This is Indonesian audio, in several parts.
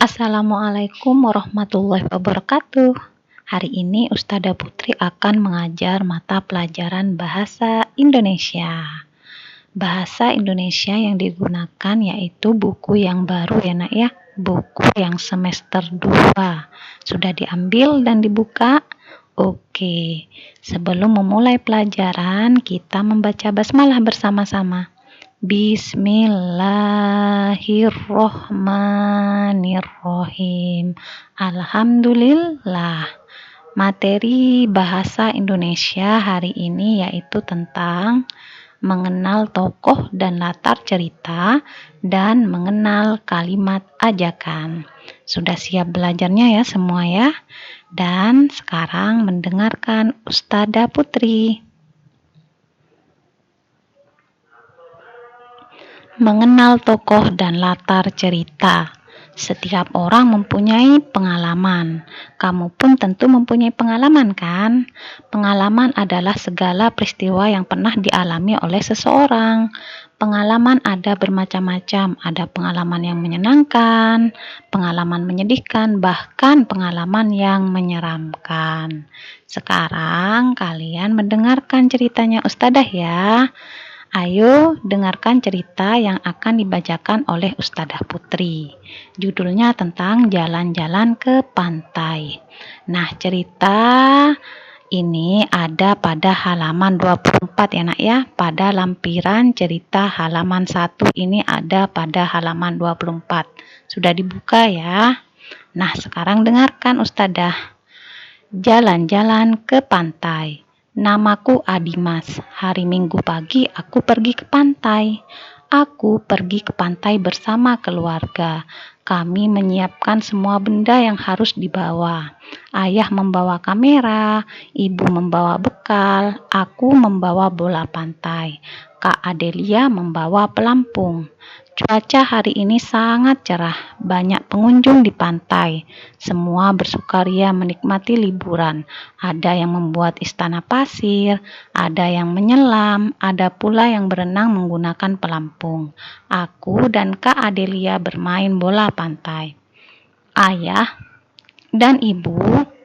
Assalamualaikum warahmatullahi wabarakatuh. Hari ini Ustadzah Putri akan mengajar mata pelajaran Bahasa Indonesia. Bahasa Indonesia yang digunakan yaitu buku yang baru ya nak ya, buku yang semester 2. Sudah diambil dan dibuka? Oke, sebelum memulai pelajaran kita membaca basmalah bersama-sama. Bismillahirrohmanirrohim. Alhamdulillah. Materi bahasa Indonesia hari ini yaitu tentang mengenal tokoh dan latar cerita dan mengenal kalimat ajakan. Sudah siap belajarnya ya semua ya? Dan sekarang mendengarkan Ustadzah Putri. Mengenal tokoh dan latar cerita. Setiap orang mempunyai pengalaman. Kamu pun tentu mempunyai pengalaman kan? Pengalaman adalah segala peristiwa yang pernah dialami oleh seseorang. Pengalaman ada bermacam-macam. Ada pengalaman yang menyenangkan, pengalaman menyedihkan, bahkan pengalaman yang menyeramkan. Sekarang kalian mendengarkan ceritanya Ustadzah ya. Ayo dengarkan cerita yang akan dibacakan oleh Ustadzah Putri. Judulnya tentang jalan-jalan ke pantai. Nah, cerita ini ada pada halaman 24 ya nak ya. Pada lampiran cerita halaman 1 ini ada pada halaman 24. Sudah dibuka ya. Nah, sekarang dengarkan Ustadzah. Jalan-jalan ke pantai. Namaku Adimas. Hari Minggu pagi aku pergi ke pantai. Aku pergi ke pantai bersama keluarga. Kami menyiapkan semua benda yang harus dibawa. Ayah membawa kamera, ibu membawa bekal, aku membawa bola pantai. Kak Adelia membawa pelampung. Cuaca hari ini sangat cerah, banyak pengunjung di pantai. Semua bersukaria menikmati liburan. Ada yang membuat istana pasir, ada yang menyelam, ada pula yang berenang menggunakan pelampung. Aku dan Kak Adelia bermain bola pantai. Ayah dan ibu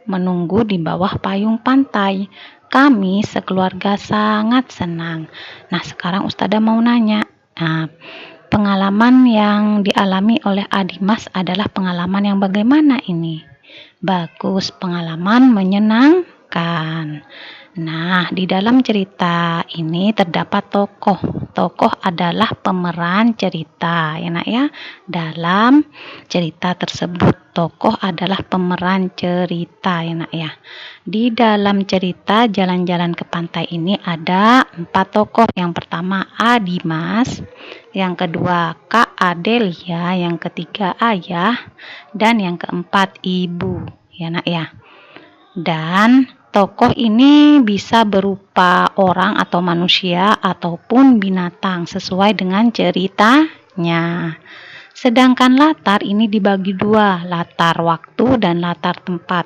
menunggu di bawah payung pantai. Kami sekeluarga sangat senang. Nah, sekarang Ustadzah mau nanya. Pengalaman yang dialami oleh Adimas adalah pengalaman yang bagaimana ini? Bagus, pengalaman menyenangkan. Nah, di dalam cerita ini terdapat tokoh. Tokoh adalah pemeran cerita, ya nak ya. Dalam cerita tersebut, tokoh adalah pemeran cerita, ya nak ya. Di dalam cerita jalan-jalan ke pantai ini ada 4 tokoh. Yang pertama Adimas, yang kedua Kak Adelia, yang ketiga ayah, dan yang keempat ibu, ya nak ya. Dan tokoh ini bisa berupa orang atau manusia ataupun binatang sesuai dengan ceritanya. Sedangkan latar ini dibagi 2, latar waktu dan latar tempat.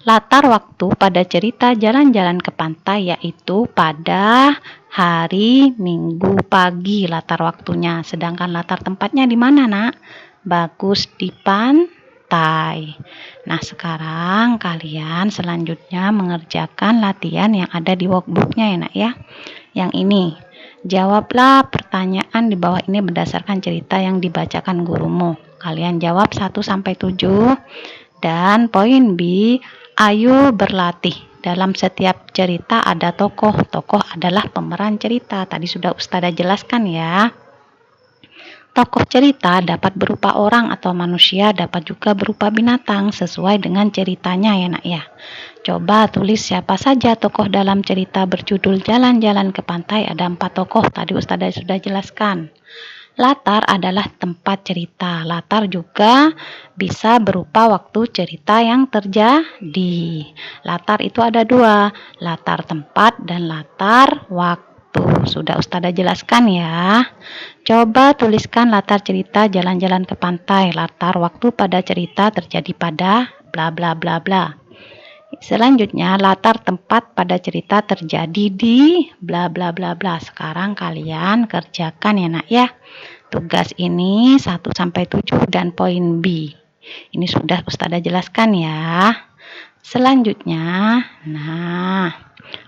Latar waktu pada cerita jalan-jalan ke pantai yaitu pada hari Minggu pagi latar waktunya. Sedangkan latar tempatnya di mana nak? Bagus, di pantai. Nah, sekarang kalian selanjutnya mengerjakan latihan yang ada di workbooknya ya nak ya. Yang ini, jawablah pertanyaan di bawah ini berdasarkan cerita yang dibacakan gurumu. Kalian jawab 1-7. Dan poin B, ayo berlatih. Dalam setiap cerita ada tokoh. Tokoh adalah pemeran cerita. Tadi sudah Ustadzah jelaskan ya. Tokoh cerita dapat berupa orang atau manusia, dapat juga berupa binatang sesuai dengan ceritanya ya nak ya. Coba tulis siapa saja tokoh dalam cerita berjudul Jalan-Jalan ke Pantai. Ada 4 tokoh, tadi Ustadzah sudah jelaskan. Latar adalah tempat cerita. Latar juga bisa berupa waktu cerita yang terjadi. Latar itu ada 2, latar tempat dan latar waktu. Sudah Ustadzah jelaskan ya. Coba tuliskan latar cerita jalan-jalan ke pantai. Latar waktu pada cerita terjadi pada bla bla bla bla. Selanjutnya latar tempat pada cerita terjadi di bla bla bla bla. Sekarang kalian kerjakan ya nak ya. Tugas ini 1-7 dan poin B. Ini sudah Ustazah jelaskan ya. Selanjutnya,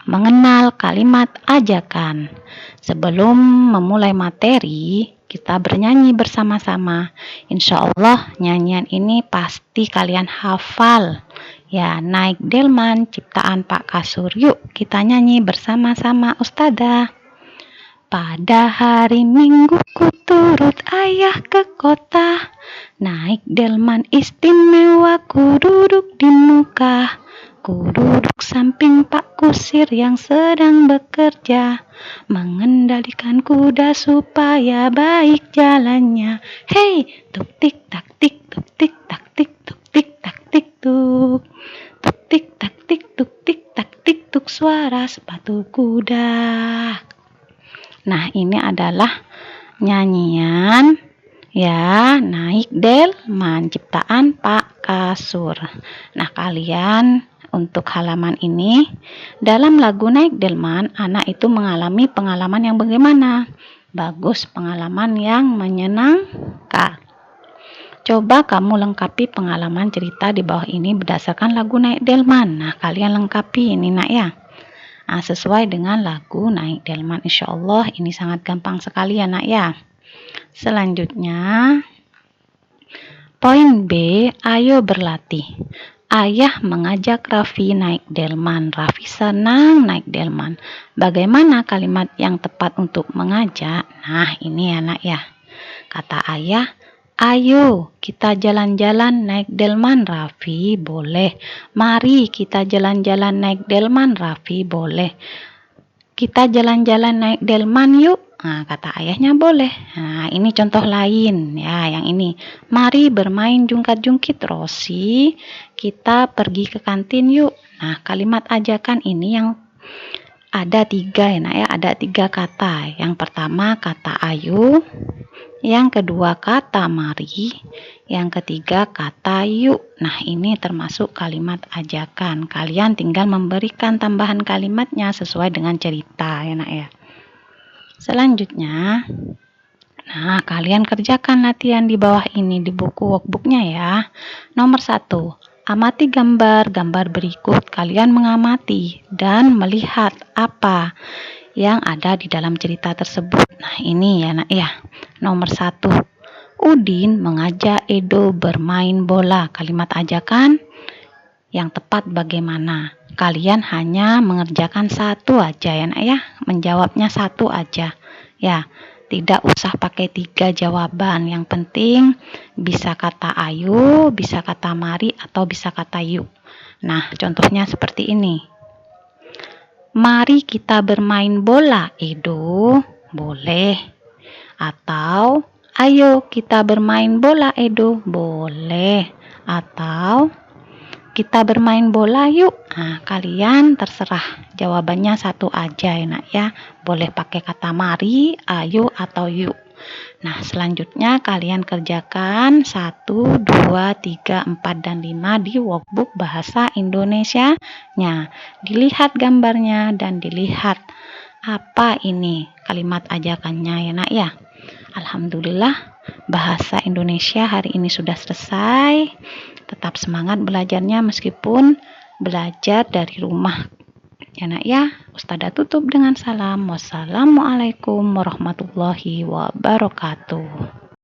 mengenal kalimat ajakan. Sebelum memulai materi, kita bernyanyi bersama-sama. Insya Allah nyanyian ini pasti kalian hafal. Ya, Naik Delman ciptaan Pak Kasur. Yuk kita nyanyi bersama-sama Ustazah. Pada hari Minggu ku turut ayah ke kota, naik delman istimewa ku duduk di muka. Ku duduk samping Pak Kusir yang sedang bekerja, mengendalikan kuda supaya baik jalannya. Hei, tuk tik tak tik tuk tik tak tik tuk tik tak tik tuk. Tuk tik tak tik tuk tik tak tik tuk suara sepatu kuda. Nah, ini adalah nyanyian ya Naik Delman ciptaan Pak Kasur. Nah, kalian untuk halaman ini, dalam lagu Naik Delman, anak itu mengalami pengalaman yang bagaimana? Bagus, pengalaman yang menyenangkan. Coba kamu lengkapi pengalaman cerita di bawah ini berdasarkan lagu Naik Delman. Nah, kalian lengkapi ini nak ya. Sesuai dengan lagu Naik Delman. Insya Allah ini sangat gampang sekali ya nak ya. Selanjutnya, poin B, ayo berlatih. Ayah mengajak Raffi naik delman. Raffi senang naik delman. Bagaimana kalimat yang tepat untuk mengajak? Nah, ini ya nak ya. Kata ayah, ayo kita jalan-jalan naik delman Raffi, boleh. Mari kita jalan-jalan naik delman Raffi, boleh. Kita jalan-jalan naik delman yuk. Nah, kata ayahnya boleh. Nah, ini contoh lain ya, yang ini. Mari bermain jungkat-jungkit Rosi, kita pergi ke kantin yuk. Nah, kalimat ajakan ini yang ada 3 ya nak ya, ada 3 kata. Yang pertama kata ayo, yang kedua kata mari, yang ketiga kata yuk. Nah, ini termasuk kalimat ajakan. Kalian tinggal memberikan tambahan kalimatnya sesuai dengan cerita ya nak ya. Selanjutnya, nah kalian kerjakan latihan di bawah ini di buku workbooknya ya. Nomor 1, amati gambar-gambar berikut. Kalian mengamati dan melihat apa yang ada di dalam cerita tersebut. Nah, ini ya nak ya. Nomor 1, Udin mengajak Edo bermain bola. Kalimat ajakan yang tepat bagaimana? Kalian hanya mengerjakan satu aja ya nak ya. Menjawabnya satu aja. Ya, tidak usah pakai 3 jawaban. Yang penting bisa kata ayo, bisa kata mari, atau bisa kata yuk. Nah, contohnya seperti ini. Mari kita bermain bola, Edo. Boleh. Atau ayo kita bermain bola, Edo. Boleh. Atau kita bermain bola yuk. Nah, kalian terserah. Jawabannya satu aja ya nak ya. Boleh pakai kata mari, ayo, atau yuk. Nah, selanjutnya kalian kerjakan 1, 2, 3, 4, dan 5 di workbook bahasa Indonesianya. Dilihat gambarnya dan dilihat apa ini kalimat ajakannya ya nak ya. Alhamdulillah bahasa Indonesia hari ini sudah selesai. Tetap semangat belajarnya meskipun belajar dari rumah ya nak ya. Ustazah tutup dengan salam. Wassalamualaikum warahmatullahi wabarakatuh.